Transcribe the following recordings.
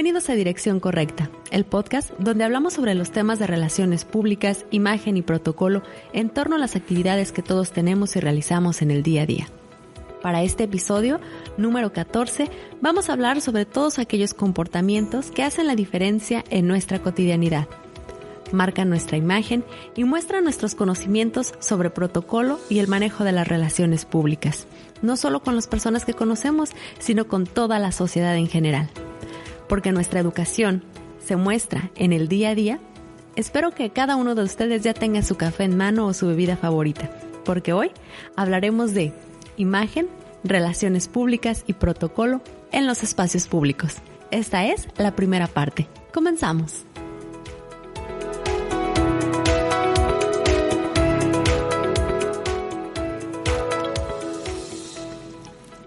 Bienvenidos a Dirección Correcta, el podcast donde hablamos sobre los temas de relaciones públicas, imagen y protocolo en torno a las actividades que todos tenemos y realizamos en el día a día. Para este episodio, número 14, vamos a hablar sobre todos aquellos comportamientos que hacen la diferencia en nuestra cotidianidad. Marcan nuestra imagen y muestran nuestros conocimientos sobre protocolo y el manejo de las relaciones públicas, no solo con las personas que conocemos, sino con toda la sociedad en general. Porque nuestra educación se muestra en el día a día, espero que cada uno de ustedes ya tenga su café en mano o su bebida favorita, porque hoy hablaremos de imagen, relaciones públicas y protocolo en los espacios públicos. Esta es la primera parte. Comenzamos.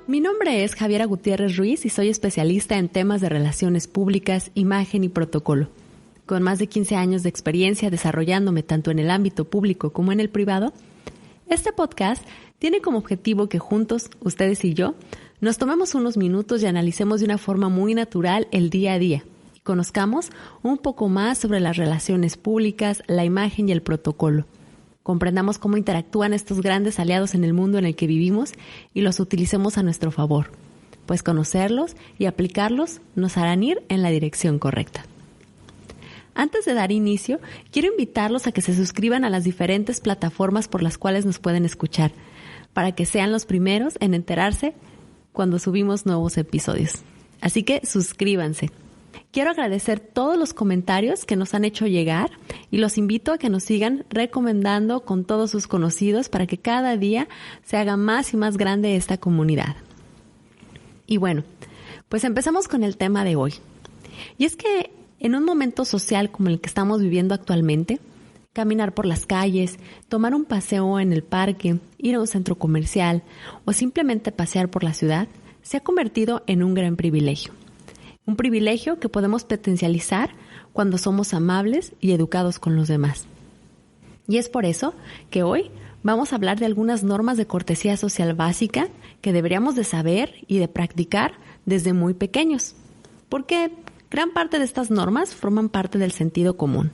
Mi nombre es Javiera Gutiérrez Ruiz y soy especialista en temas de relaciones públicas, imagen y protocolo. Con más de 15 años de experiencia desarrollándome tanto en el ámbito público como en el privado, este podcast tiene como objetivo que juntos, ustedes y yo, nos tomemos unos minutos y analicemos de una forma muy natural el día a día y conozcamos un poco más sobre las relaciones públicas, la imagen y el protocolo. Comprendamos cómo interactúan estos grandes aliados en el mundo en el que vivimos y los utilicemos a nuestro favor, pues conocerlos y aplicarlos nos harán ir en la dirección correcta. Antes de dar inicio, quiero invitarlos a que se suscriban a las diferentes plataformas por las cuales nos pueden escuchar, para que sean los primeros en enterarse cuando subimos nuevos episodios. Así que suscríbanse. Quiero agradecer todos los comentarios que nos han hecho llegar y los invito a que nos sigan recomendando con todos sus conocidos para que cada día se haga más y más grande esta comunidad. Y bueno, pues empezamos con el tema de hoy. Y es que en un momento social como el que estamos viviendo actualmente, caminar por las calles, tomar un paseo en el parque, ir a un centro comercial o simplemente pasear por la ciudad se ha convertido en un gran privilegio. Un privilegio que podemos potencializar cuando somos amables y educados con los demás. Y es por eso que hoy vamos a hablar de algunas normas de cortesía social básica que deberíamos de saber y de practicar desde muy pequeños. Porque gran parte de estas normas forman parte del sentido común.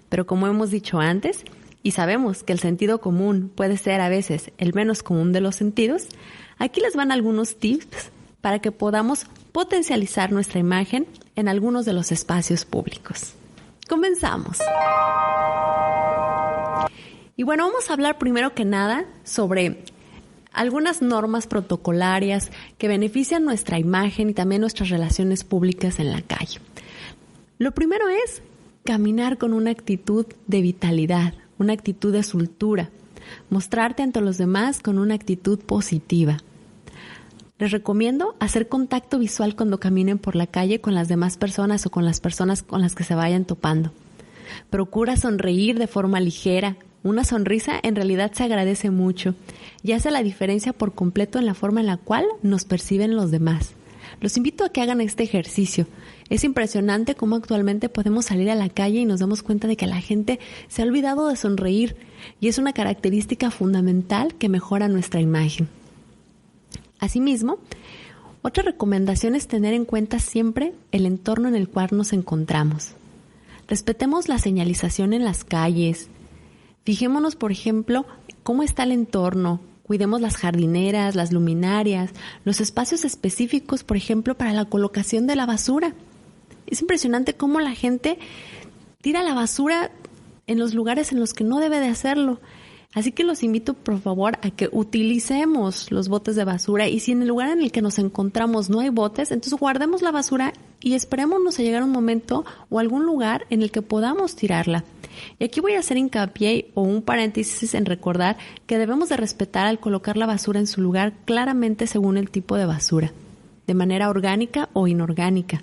Pero como hemos dicho antes, y sabemos que el sentido común puede ser a veces el menos común de los sentidos, aquí les van algunos tips para que podamos potencializar nuestra imagen en algunos de los espacios públicos. Comenzamos. Y bueno, vamos a hablar primero que nada sobre algunas normas protocolarias que benefician nuestra imagen y también nuestras relaciones públicas en la calle. Lo primero es caminar con una actitud de vitalidad, una actitud de soltura, mostrarte ante los demás con una actitud positiva. Les recomiendo hacer contacto visual cuando caminen por la calle con las demás personas o con las personas con las que se vayan topando. Procura sonreír de forma ligera. Una sonrisa en realidad se agradece mucho y hace la diferencia por completo en la forma en la cual nos perciben los demás. Los invito a que hagan este ejercicio. Es impresionante cómo actualmente podemos salir a la calle y nos damos cuenta de que la gente se ha olvidado de sonreír y es una característica fundamental que mejora nuestra imagen. Asimismo, otra recomendación es tener en cuenta siempre el entorno en el cual nos encontramos. Respetemos la señalización en las calles. Fijémonos, por ejemplo, cómo está el entorno. Cuidemos las jardineras, las luminarias, los espacios específicos, por ejemplo, para la colocación de la basura. Es impresionante cómo la gente tira la basura en los lugares en los que no debe de hacerlo. Así que los invito, por favor, a que utilicemos los botes de basura y si en el lugar en el que nos encontramos no hay botes, entonces guardemos la basura y esperémonos a llegar un momento o algún lugar en el que podamos tirarla. Y aquí voy a hacer hincapié o un paréntesis en recordar que debemos de respetar al colocar la basura en su lugar claramente según el tipo de basura, de manera orgánica o inorgánica.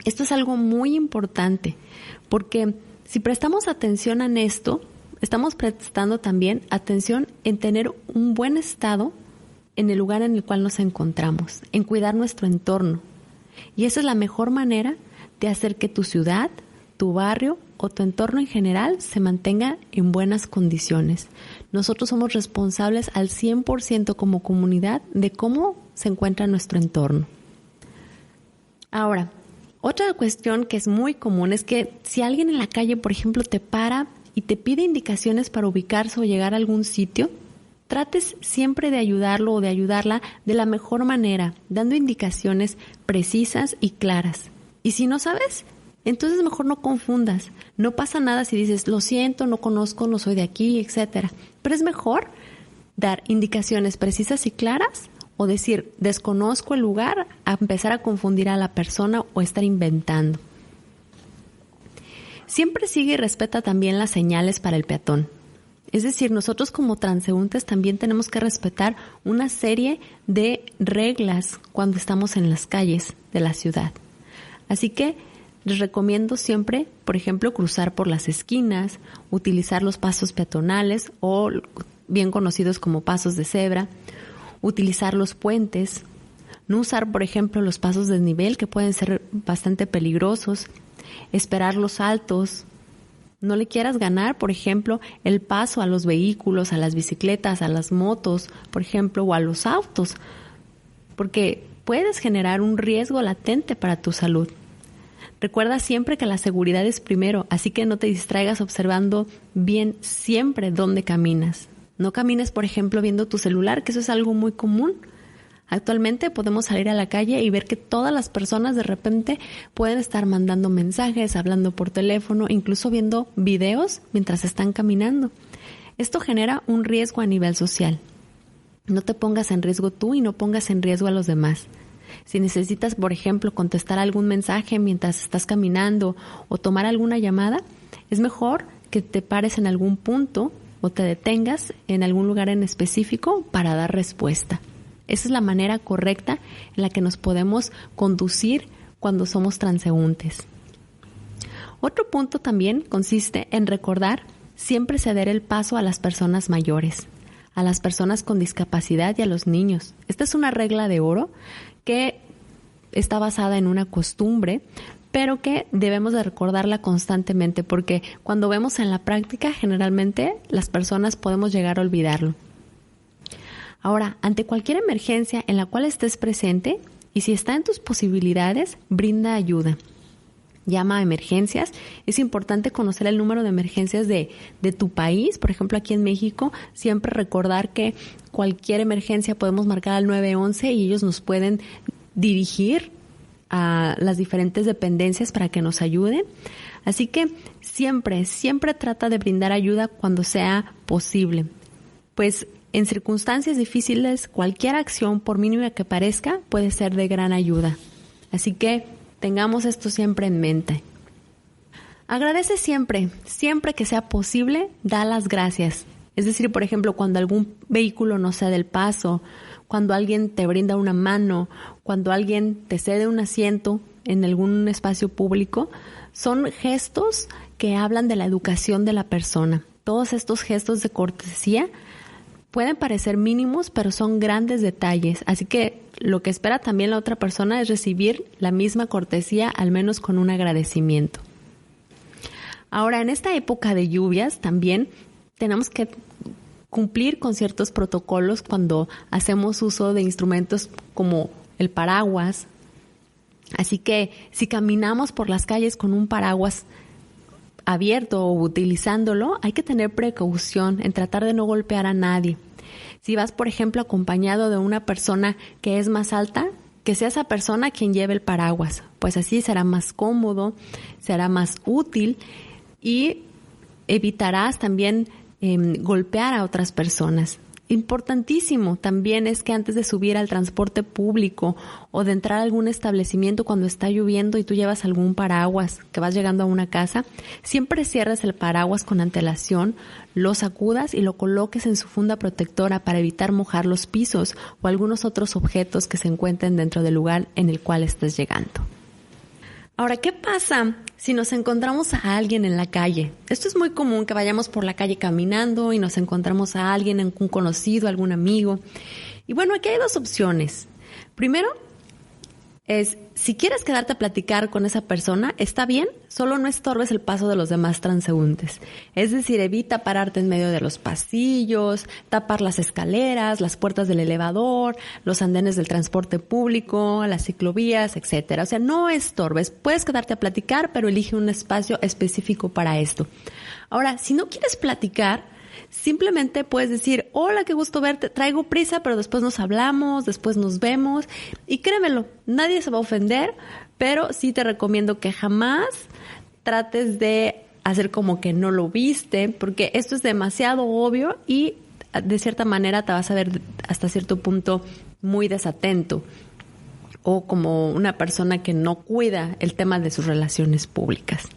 Esto es algo muy importante porque si prestamos atención a esto, estamos prestando también atención en tener un buen estado en el lugar en el cual nos encontramos, en cuidar nuestro entorno. Y esa es la mejor manera de hacer que tu ciudad, tu barrio o tu entorno en general se mantenga en buenas condiciones. Nosotros somos responsables al 100% como comunidad de cómo se encuentra nuestro entorno. Ahora, Otra cuestión que es muy común es que si alguien en la calle, por ejemplo, te para y te pide indicaciones para ubicarse o llegar a algún sitio, trates siempre de ayudarlo o de ayudarla de la mejor manera, dando indicaciones precisas y claras. Y si no sabes, entonces mejor no confundas. No pasa nada si dices, lo siento, no conozco, no soy de aquí, etcétera. Pero es mejor dar indicaciones precisas y claras o decir, desconozco el lugar, a empezar a confundir a la persona o estar inventando. Siempre sigue y respeta también las señales para el peatón. Es decir, nosotros como transeúntes también tenemos que respetar una serie de reglas cuando estamos en las calles de la ciudad. Así que les recomiendo siempre, por ejemplo, cruzar por las esquinas, utilizar los pasos peatonales o bien conocidos como pasos de cebra, utilizar los puentes, no usar, por ejemplo, los pasos de desnivel que pueden ser bastante peligrosos, esperar los altos. No le quieras ganar, por ejemplo, el paso a los vehículos, a las bicicletas, a las motos, por ejemplo, o a los autos, porque puedes generar un riesgo latente para tu salud. Recuerda siempre que la seguridad es primero, así que no te distraigas observando bien siempre dónde caminas. No camines, por ejemplo, viendo tu celular, que eso es algo muy común. Actualmente podemos salir a la calle y ver que todas las personas de repente pueden estar mandando mensajes, hablando por teléfono, incluso viendo videos mientras están caminando. Esto genera un riesgo a nivel social. No te pongas en riesgo tú y no pongas en riesgo a los demás. Si necesitas, por ejemplo, contestar algún mensaje mientras estás caminando o tomar alguna llamada, es mejor que te pares en algún punto o te detengas en algún lugar en específico para dar respuesta. Esa es la manera correcta en la que nos podemos conducir cuando somos transeúntes. Otro punto también consiste en recordar siempre ceder el paso a las personas mayores, a las personas con discapacidad y a los niños. Esta es una regla de oro que está basada en una costumbre, pero que debemos de recordarla constantemente porque cuando vemos en la práctica, generalmente las personas podemos llegar a olvidarlo. Ahora, ante cualquier emergencia en la cual estés presente y si está en tus posibilidades, brinda ayuda. Llama a emergencias. Es importante conocer el número de emergencias de tu país. Por ejemplo, aquí en México, siempre recordar que cualquier emergencia podemos marcar al 911 y ellos nos pueden dirigir a las diferentes dependencias para que nos ayuden. Así que siempre trata de brindar ayuda cuando sea posible. Pues en circunstancias difíciles, cualquier acción, por mínima que parezca, puede ser de gran ayuda. Así que tengamos esto siempre en mente. Agradece siempre que sea posible, da las gracias. Es decir, por ejemplo, cuando algún vehículo no cede el paso, cuando alguien te brinda una mano, cuando alguien te cede un asiento en algún espacio público, son gestos que hablan de la educación de la persona. Todos estos gestos de cortesía pueden parecer mínimos, pero son grandes detalles. Así que lo que espera también la otra persona es recibir la misma cortesía, al menos con un agradecimiento. Ahora, en esta época de lluvias también tenemos que cumplir con ciertos protocolos cuando hacemos uso de instrumentos como el paraguas. Así que si caminamos por las calles con un paraguas abierto o utilizándolo, hay que tener precaución en tratar de no golpear a nadie. Si vas, por ejemplo, acompañado de una persona que es más alta, que sea esa persona quien lleve el paraguas, pues así será más cómodo, será más útil y evitarás también golpear a otras personas. Importantísimo también es que antes de subir al transporte público o de entrar a algún establecimiento cuando está lloviendo y tú llevas algún paraguas que vas llegando a una casa, siempre cierres el paraguas con antelación, lo sacudas y lo coloques en su funda protectora para evitar mojar los pisos o algunos otros objetos que se encuentren dentro del lugar en el cual estés llegando. Ahora, ¿qué pasa si nos encontramos a alguien en la calle? Esto es muy común, que vayamos por la calle caminando y nos encontramos a alguien, un conocido, algún amigo. Y bueno, aquí hay dos opciones. Primero, es, si quieres quedarte a platicar con esa persona, está bien, solo no estorbes el paso de los demás transeúntes. Es decir, evita pararte en medio de los pasillos, tapar las escaleras, las puertas del elevador, los andenes del transporte público, las ciclovías, etcétera. O sea, no estorbes. Puedes quedarte a platicar, pero elige un espacio específico para esto. Ahora, si no quieres platicar, simplemente puedes decir, hola, qué gusto verte, traigo prisa, pero después nos hablamos, después nos vemos. Y créemelo, nadie se va a ofender, pero sí te recomiendo que jamás trates de hacer como que no lo viste, porque esto es demasiado obvio y de cierta manera te vas a ver hasta cierto punto muy desatento o como una persona que no cuida el tema de sus relaciones públicas.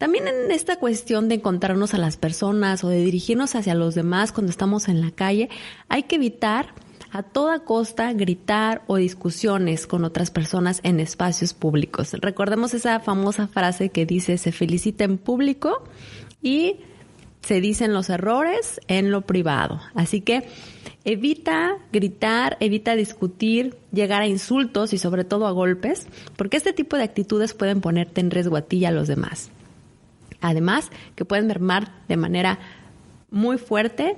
También en esta cuestión de encontrarnos a las personas o de dirigirnos hacia los demás cuando estamos en la calle, hay que evitar a toda costa gritar o discusiones con otras personas en espacios públicos. Recordemos esa famosa frase que dice, se felicita en público y se dicen los errores en lo privado. Así que evita gritar, evita discutir, llegar a insultos y sobre todo a golpes, porque este tipo de actitudes pueden ponerte en riesgo a ti y a los demás. Además, que pueden mermar de manera muy fuerte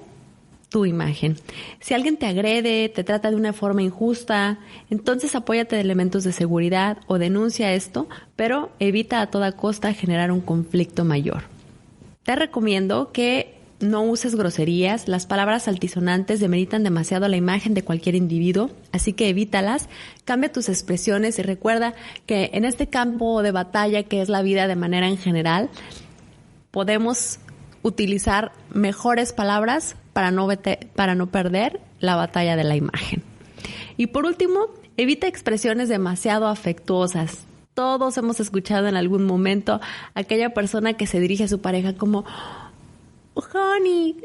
tu imagen. Si alguien te agrede, te trata de una forma injusta, entonces apóyate de elementos de seguridad o denuncia esto, pero evita a toda costa generar un conflicto mayor. Te recomiendo que no uses groserías, las palabras altisonantes demeritan demasiado la imagen de cualquier individuo, así que evítalas, cambia tus expresiones y recuerda que en este campo de batalla que es la vida de manera en general, podemos utilizar mejores palabras para no perder la batalla de la imagen. Y por último, evita expresiones demasiado afectuosas. Todos hemos escuchado en algún momento a aquella persona que se dirige a su pareja como honey,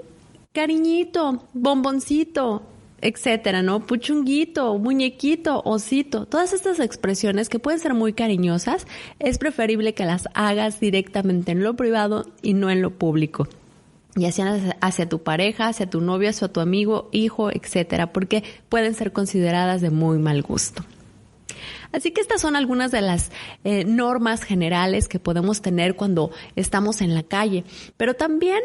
cariñito, bomboncito, etcétera, ¿no? Puchunguito, muñequito, osito. Todas estas expresiones que pueden ser muy cariñosas, es preferible que las hagas directamente en lo privado y no en lo público. Ya sean hacia tu pareja, hacia tu novio, hacia tu amigo, hijo, etcétera, porque pueden ser consideradas de muy mal gusto. Así que estas son algunas de las normas generales que podemos tener cuando estamos en la calle, pero también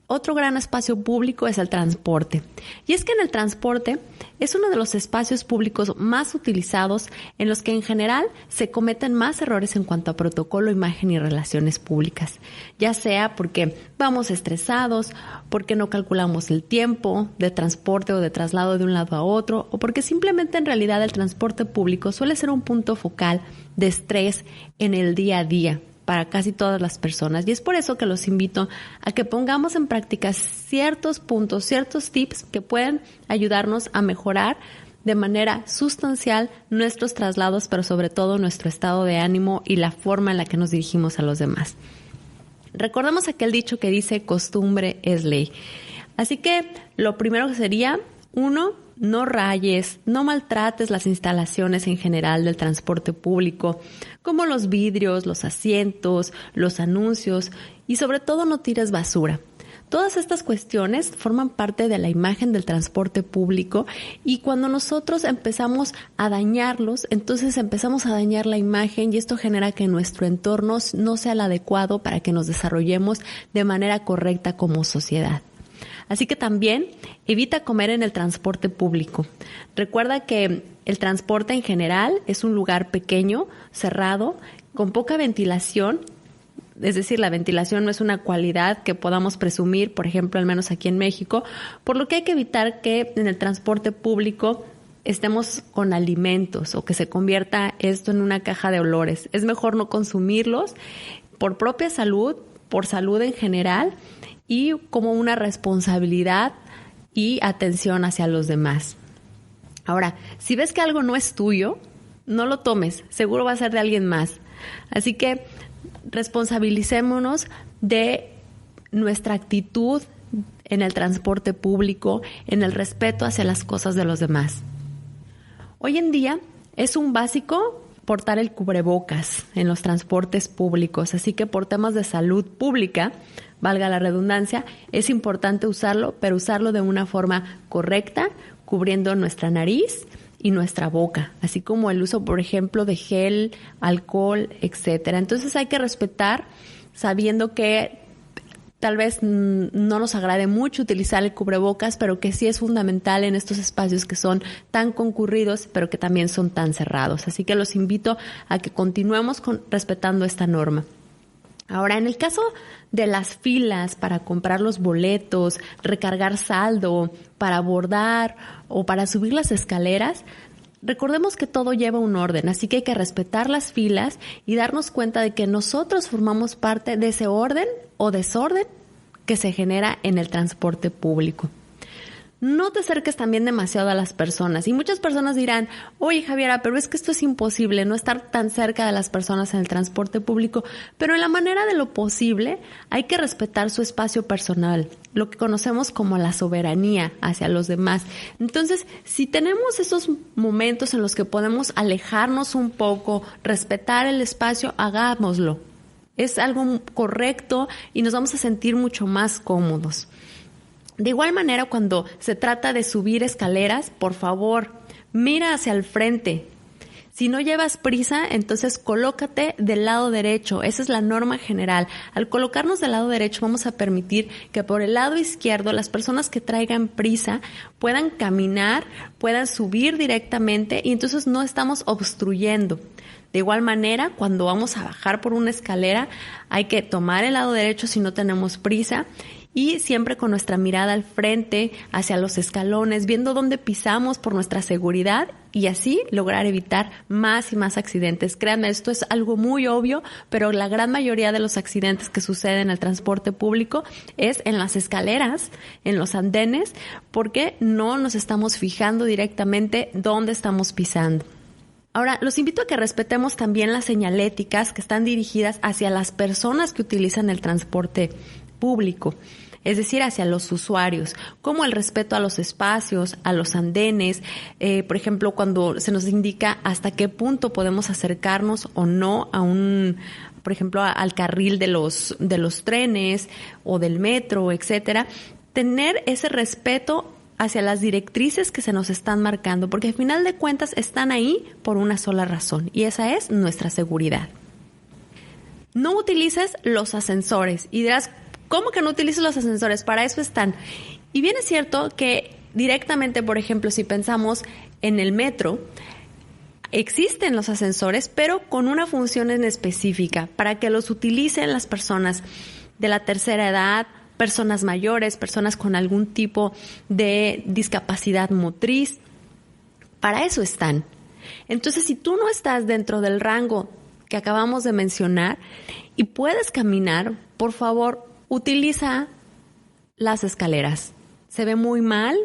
otro gran espacio público es el transporte. Y es que en el transporte es uno de los espacios públicos más utilizados en los que en general se cometen más errores en cuanto a protocolo, imagen y relaciones públicas. Ya sea porque vamos estresados, porque no calculamos el tiempo de transporte o de traslado de un lado a otro, o porque simplemente en realidad el transporte público suele ser un punto focal de estrés en el día a día para casi todas las personas. Y es por eso que los invito a que pongamos en práctica ciertos puntos, ciertos tips que pueden ayudarnos a mejorar de manera sustancial nuestros traslados, pero sobre todo nuestro estado de ánimo y la forma en la que nos dirigimos a los demás. Recordemos aquel dicho que dice, costumbre es ley. Así que lo primero que sería, 1, no rayes, no maltrates las instalaciones en general del transporte público, como los vidrios, los asientos, los anuncios y sobre todo no tires basura. Todas estas cuestiones forman parte de la imagen del transporte público y cuando nosotros empezamos a dañarlos, entonces empezamos a dañar la imagen y esto genera que nuestro entorno no sea el adecuado para que nos desarrollemos de manera correcta como sociedad. Así que también evita comer en el transporte público. Recuerda que el transporte en general es un lugar pequeño, cerrado, con poca ventilación. Es decir, la ventilación no es una cualidad que podamos presumir, por ejemplo, al menos aquí en México, por lo que hay que evitar que en el transporte público estemos con alimentos o que se convierta esto en una caja de olores. Es mejor no consumirlos por propia salud, por salud en general y como una responsabilidad y atención hacia los demás. Ahora, si ves que algo no es tuyo, no lo tomes, seguro va a ser de alguien más. Así que responsabilicémonos de nuestra actitud en el transporte público, en el respeto hacia las cosas de los demás. Hoy en día es un básico portar el cubrebocas en los transportes públicos, así que por temas de salud pública, valga la redundancia, es importante usarlo, pero usarlo de una forma correcta, cubriendo nuestra nariz y nuestra boca, así como el uso, por ejemplo, de gel, alcohol, etcétera. Entonces hay que respetar, sabiendo que tal vez no nos agrade mucho utilizar el cubrebocas, pero que sí es fundamental en estos espacios que son tan concurridos, pero que también son tan cerrados. Así que los invito a que continuemos respetando esta norma. Ahora, en el caso de las filas para comprar los boletos, recargar saldo, para abordar o para subir las escaleras, recordemos que todo lleva un orden, así que hay que respetar las filas y darnos cuenta de que nosotros formamos parte de ese orden o desorden que se genera en el transporte público. No te acerques también demasiado a las personas. Y muchas personas dirán, oye Javiera, pero es que esto es imposible, no estar tan cerca de las personas en el transporte público. Pero en la manera de lo posible hay que respetar su espacio personal, lo que conocemos como la soberanía hacia los demás. Entonces, si tenemos esos momentos en los que podemos alejarnos un poco, respetar el espacio, hagámoslo. Es algo correcto y nos vamos a sentir mucho más cómodos. De igual manera, cuando se trata de subir escaleras, por favor, mira hacia el frente. Si no llevas prisa, entonces colócate del lado derecho. Esa es la norma general. Al colocarnos del lado derecho, vamos a permitir que por el lado izquierdo las personas que traigan prisa puedan caminar, puedan subir directamente y entonces no estamos obstruyendo. De igual manera, cuando vamos a bajar por una escalera, hay que tomar el lado derecho si no tenemos prisa y siempre con nuestra mirada al frente, hacia los escalones, viendo dónde pisamos por nuestra seguridad y así lograr evitar más y más accidentes. Créanme, esto es algo muy obvio, pero la gran mayoría de los accidentes que suceden en el transporte público es en las escaleras, en los andenes, porque no nos estamos fijando directamente dónde estamos pisando. Ahora, los invito a que respetemos también las señaléticas que están dirigidas hacia las personas que utilizan el transporte público, es decir, hacia los usuarios, como el respeto a los espacios, a los andenes, por ejemplo, cuando se nos indica hasta qué punto podemos acercarnos o no a por ejemplo, al carril de los trenes o del metro, etcétera, tener ese respeto hacia las directrices que se nos están marcando, porque al final de cuentas están ahí por una sola razón, y esa es nuestra seguridad. No utilices los ascensores, y dirás, ¿cómo que no utilices los ascensores? Para eso están. Y bien es cierto que directamente, por ejemplo, si pensamos en el metro, existen los ascensores, pero con una función en específica, para que los utilicen las personas de la tercera edad, personas mayores, personas con algún tipo de discapacidad motriz. Para eso están. Entonces, si tú no estás dentro del rango que acabamos de mencionar y puedes caminar, por favor, utiliza las escaleras. Se ve muy mal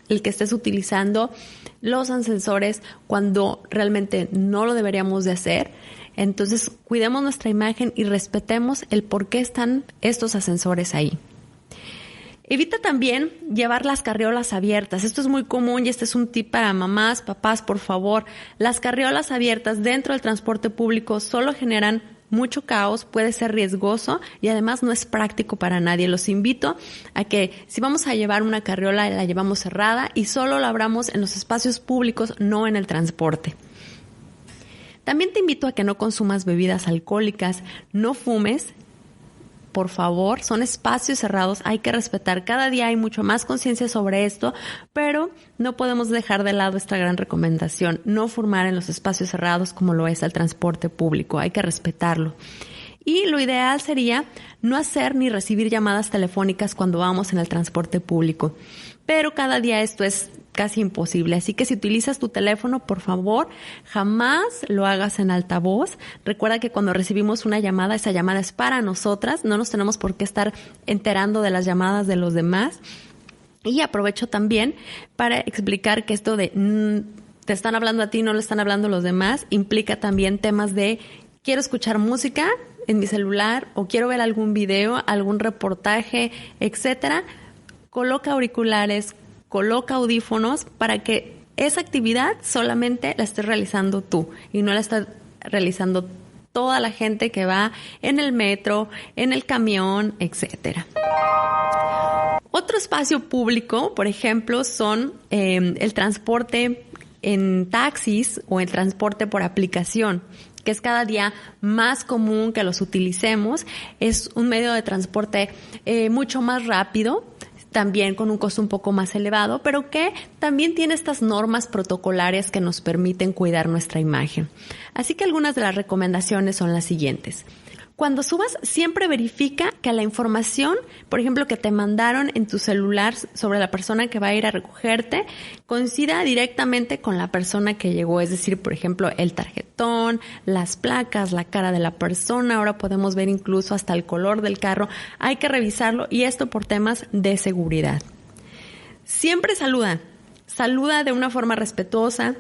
el que estés utilizando los ascensores cuando realmente no lo deberíamos de hacer. Entonces, cuidemos nuestra imagen y respetemos el por qué están estos ascensores ahí. Evita también llevar las carriolas abiertas. Esto es muy común y este es un tip para mamás, papás, por favor. Las carriolas abiertas dentro del transporte público solo generan mucho caos, puede ser riesgoso y además no es práctico para nadie. Los invito a que si vamos a llevar una carriola, la llevamos cerrada y solo la abramos en los espacios públicos, no en el transporte. También te invito a que no consumas bebidas alcohólicas, no fumes. Por favor, son espacios cerrados, hay que respetar. Cada día hay mucho más conciencia sobre esto, pero no podemos dejar de lado esta gran recomendación, no fumar en los espacios cerrados como lo es el transporte público, hay que respetarlo. Y lo ideal sería no hacer ni recibir llamadas telefónicas cuando vamos en el transporte público, pero cada día esto es casi imposible. Así que si utilizas tu teléfono, por favor, jamás lo hagas en altavoz. Recuerda que cuando recibimos una llamada, esa llamada es para nosotras. No nos tenemos por qué estar enterando de las llamadas de los demás. Y aprovecho también para explicar que esto de te están hablando a ti, no le están hablando a los demás, implica también temas de quiero escuchar música en mi celular o quiero ver algún video, algún reportaje, etcétera. Coloca auriculares, coloca audífonos para que esa actividad solamente la estés realizando tú y no la estés realizando toda la gente que va en el metro, en el camión, etcétera. Otro espacio público, por ejemplo, son el transporte en taxis o en transporte por aplicación, que es cada día más común que los utilicemos. Es un medio de transporte mucho más rápido, también con un costo un poco más elevado, pero que también tiene estas normas protocolarias que nos permiten cuidar nuestra imagen. Así que algunas de las recomendaciones son las siguientes. Cuando subas, siempre verifica que la información, por ejemplo, que te mandaron en tu celular sobre la persona que va a ir a recogerte, coincida directamente con la persona que llegó. Es decir, por ejemplo, el tarjetón, las placas, la cara de la persona. Ahora podemos ver incluso hasta el color del carro. Hay que revisarlo, y esto por temas de seguridad. Siempre saluda. Saluda de una forma respetuosa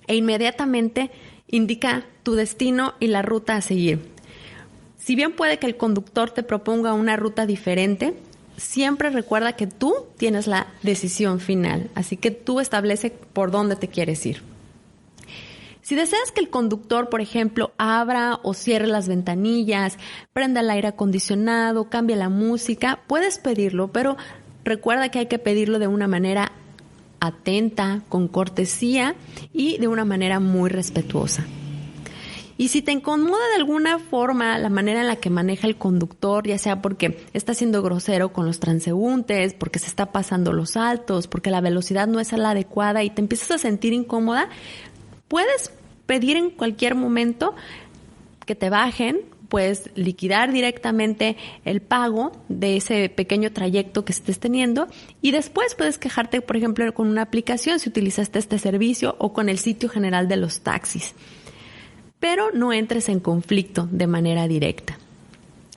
e inmediatamente indica tu destino y la ruta a seguir. Si bien puede que el conductor te proponga una ruta diferente, siempre recuerda que tú tienes la decisión final, así que tú establece por dónde te quieres ir. Si deseas que el conductor, por ejemplo, abra o cierre las ventanillas, prenda el aire acondicionado, cambie la música, puedes pedirlo, pero recuerda que hay que pedirlo de una manera atenta, con cortesía y de una manera muy respetuosa. Y si te incomoda de alguna forma la manera en la que maneja el conductor, ya sea porque está siendo grosero con los transeúntes, porque se está pasando los altos, porque la velocidad no es la adecuada y te empiezas a sentir incómoda, puedes pedir en cualquier momento que te bajen, puedes liquidar directamente el pago de ese pequeño trayecto que estés teniendo, y después puedes quejarte, por ejemplo, con una aplicación si utilizaste este servicio, o con el sitio general de los taxis. Pero no entres en conflicto de manera directa.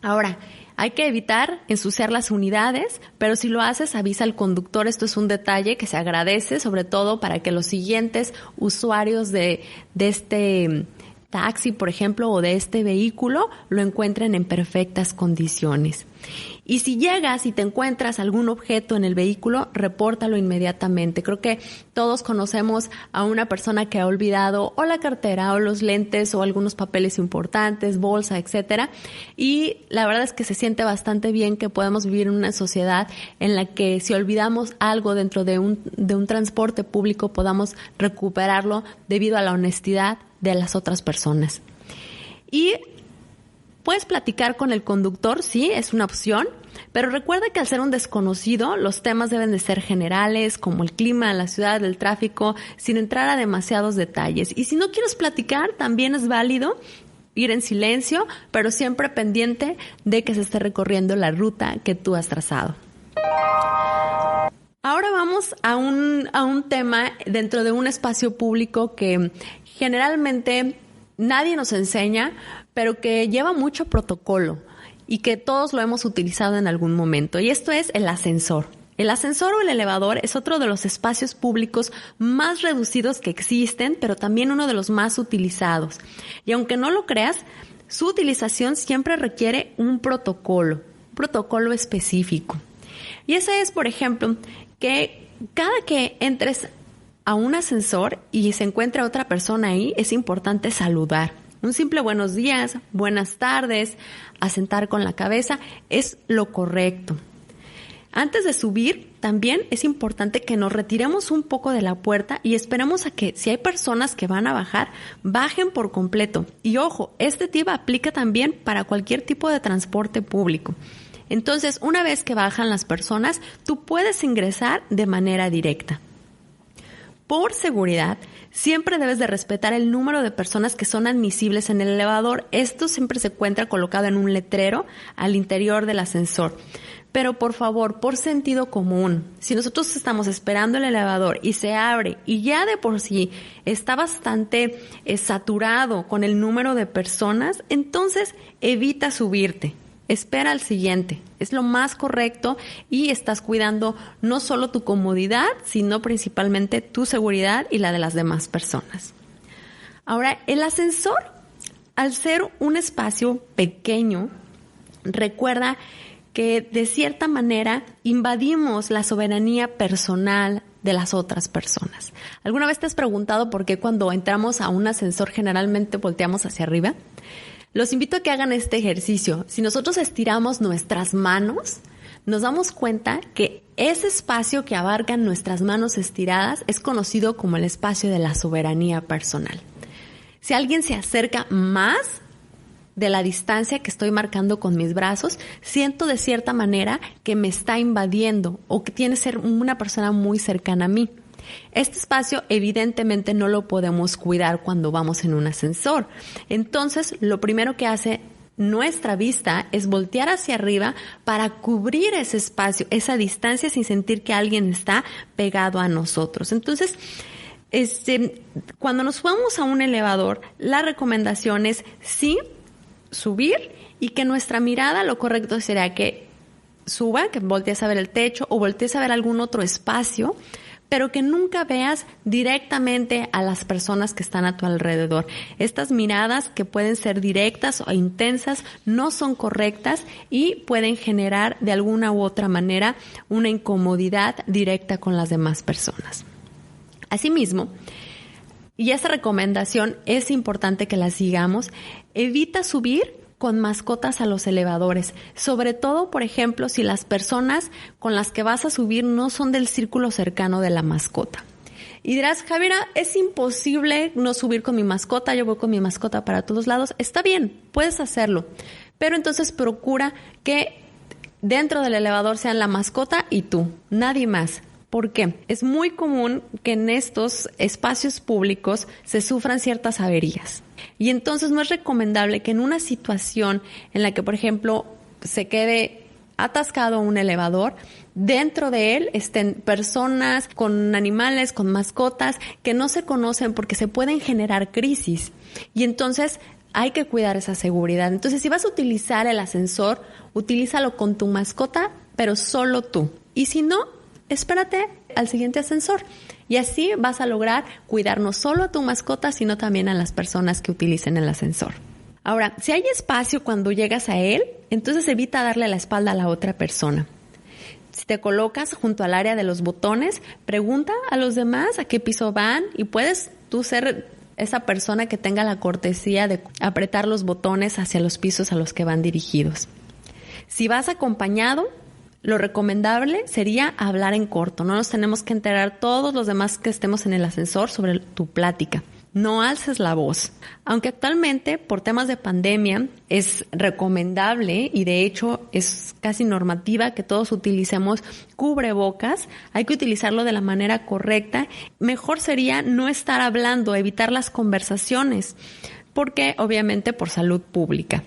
Ahora, hay que evitar ensuciar las unidades, pero si lo haces, avisa al conductor. Esto es un detalle que se agradece, sobre todo para que los siguientes usuarios de este taxi, por ejemplo, o de este vehículo, lo encuentren en perfectas condiciones. Y si llegas y te encuentras algún objeto en el vehículo, repórtalo inmediatamente. Creo que todos conocemos a una persona que ha olvidado o la cartera o los lentes o algunos papeles importantes, bolsa, etcétera. Y la verdad es que se siente bastante bien que podamos vivir en una sociedad en la que si olvidamos algo dentro de un transporte público, podamos recuperarlo debido a la honestidad de las otras personas. Y puedes platicar con el conductor, sí, es una opción, pero recuerda que al ser un desconocido, los temas deben de ser generales, como el clima, la ciudad, el tráfico, sin entrar a demasiados detalles. Y si no quieres platicar, también es válido ir en silencio, pero siempre pendiente de que se esté recorriendo la ruta que tú has trazado. Ahora vamos a un tema dentro de un espacio público que generalmente nadie nos enseña, pero que lleva mucho protocolo y que todos lo hemos utilizado en algún momento. Y esto es el ascensor. El ascensor o el elevador es otro de los espacios públicos más reducidos que existen, pero también uno de los más utilizados. Y aunque no lo creas, su utilización siempre requiere un protocolo específico. Y ese es, por ejemplo, que cada que entres a un ascensor y se encuentra otra persona ahí, es importante saludar. Un simple buenos días, buenas tardes, asentar con la cabeza es lo correcto. Antes de subir, también es importante que nos retiremos un poco de la puerta y esperemos a que, si hay personas que van a bajar, bajen por completo. Y ojo, este tip aplica también para cualquier tipo de transporte público. Entonces, una vez que bajan las personas, tú puedes ingresar de manera directa. Por seguridad, siempre debes de respetar el número de personas que son admisibles en el elevador. Esto siempre se encuentra colocado en un letrero al interior del ascensor. Pero por favor, por sentido común, si nosotros estamos esperando el elevador y se abre y ya de por sí está bastante saturado con el número de personas, entonces evita subirte. Espera al siguiente. Es lo más correcto y estás cuidando no solo tu comodidad, sino principalmente tu seguridad y la de las demás personas. Ahora, el ascensor, al ser un espacio pequeño, recuerda que de cierta manera invadimos la soberanía personal de las otras personas. ¿Alguna vez te has preguntado por qué cuando entramos a un ascensor generalmente volteamos hacia arriba? Los invito a que hagan este ejercicio. Si nosotros estiramos nuestras manos, nos damos cuenta que ese espacio que abarcan nuestras manos estiradas es conocido como el espacio de la soberanía personal. Si alguien se acerca más de la distancia que estoy marcando con mis brazos, siento de cierta manera que me está invadiendo o que tiene que ser una persona muy cercana a mí. Este espacio evidentemente no lo podemos cuidar cuando vamos en un ascensor. Entonces, lo primero que hace nuestra vista es voltear hacia arriba para cubrir ese espacio, esa distancia, sin sentir que alguien está pegado a nosotros. Entonces, cuando nos vamos a un elevador, la recomendación es sí subir y que nuestra mirada, lo correcto sería que suba, que voltees a ver el techo o voltees a ver algún otro espacio, pero que nunca veas directamente a las personas que están a tu alrededor. Estas miradas, que pueden ser directas o intensas, no son correctas y pueden generar de alguna u otra manera una incomodidad directa con las demás personas. Asimismo, y esta recomendación es importante que la sigamos, evita subir con mascotas a los elevadores, sobre todo, por ejemplo, si las personas con las que vas a subir no son del círculo cercano de la mascota. Y dirás, Javiera, es imposible no subir con mi mascota, yo voy con mi mascota para todos lados. Está bien, puedes hacerlo, pero entonces procura que dentro del elevador sean la mascota y tú, nadie más. ¿Por qué? Es muy común que en estos espacios públicos se sufran ciertas averías. Y entonces no es recomendable que en una situación en la que, por ejemplo, se quede atascado un elevador, dentro de él estén personas con animales, con mascotas que no se conocen, porque se pueden generar crisis. Y entonces hay que cuidar esa seguridad. Entonces, si vas a utilizar el ascensor, utilízalo con tu mascota, pero solo tú. Y si no, espérate al siguiente ascensor y así vas a lograr cuidar no solo a tu mascota, sino también a las personas que utilicen el ascensor. Ahora, si hay espacio cuando llegas a él, entonces evita darle la espalda a la otra persona. Si te colocas junto al área de los botones, pregunta a los demás a qué piso van y puedes tú ser esa persona que tenga la cortesía de apretar los botones hacia los pisos a los que van dirigidos. Si vas acompañado, lo recomendable sería hablar en corto. No nos tenemos que enterar todos los demás que estemos en el ascensor sobre tu plática. No alces la voz. Aunque actualmente, por temas de pandemia, es recomendable y de hecho es casi normativa que todos utilicemos cubrebocas, hay que utilizarlo de la manera correcta. Mejor sería no estar hablando, evitar las conversaciones, porque obviamente por salud pública.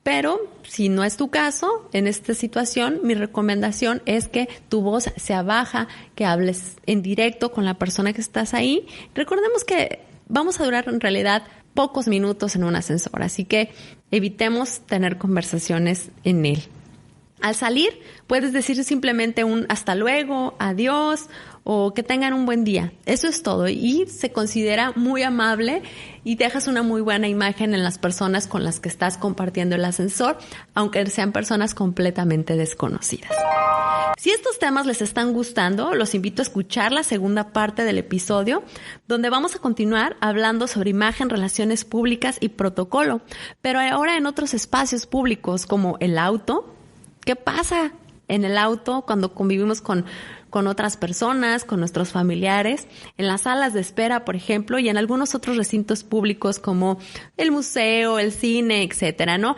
Pero si no es tu caso, en esta situación, mi recomendación es que tu voz sea baja, que hables en directo con la persona que estás ahí. Recordemos que vamos a durar en realidad pocos minutos en un ascensor, así que evitemos tener conversaciones en él. Al salir, puedes decir simplemente un hasta luego, adiós o que tengan un buen día. Eso es todo y se considera muy amable y dejas una muy buena imagen en las personas con las que estás compartiendo el ascensor, aunque sean personas completamente desconocidas. Si estos temas les están gustando, los invito a escuchar la segunda parte del episodio, donde vamos a continuar hablando sobre imagen, relaciones públicas y protocolo, pero ahora en otros espacios públicos como el auto. ¿Qué pasa en el auto cuando convivimos con otras personas, con nuestros familiares, en las salas de espera, por ejemplo, y en algunos otros recintos públicos como el museo, el cine, etcétera, ¿no?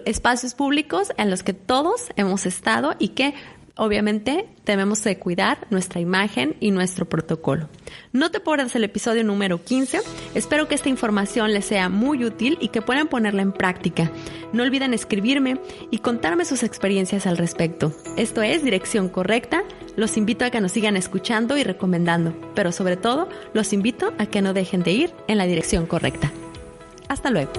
Espacios públicos en los que todos hemos estado y que obviamente debemos de cuidar nuestra imagen y nuestro protocolo. No te pierdas el episodio número 15. Espero que esta información les sea muy útil y que puedan ponerla en práctica. No olviden escribirme y contarme sus experiencias al respecto. Esto es Dirección Correcta. Los invito a que nos sigan escuchando y recomendando, pero sobre todo los invito a que no dejen de ir en la dirección correcta. Hasta luego.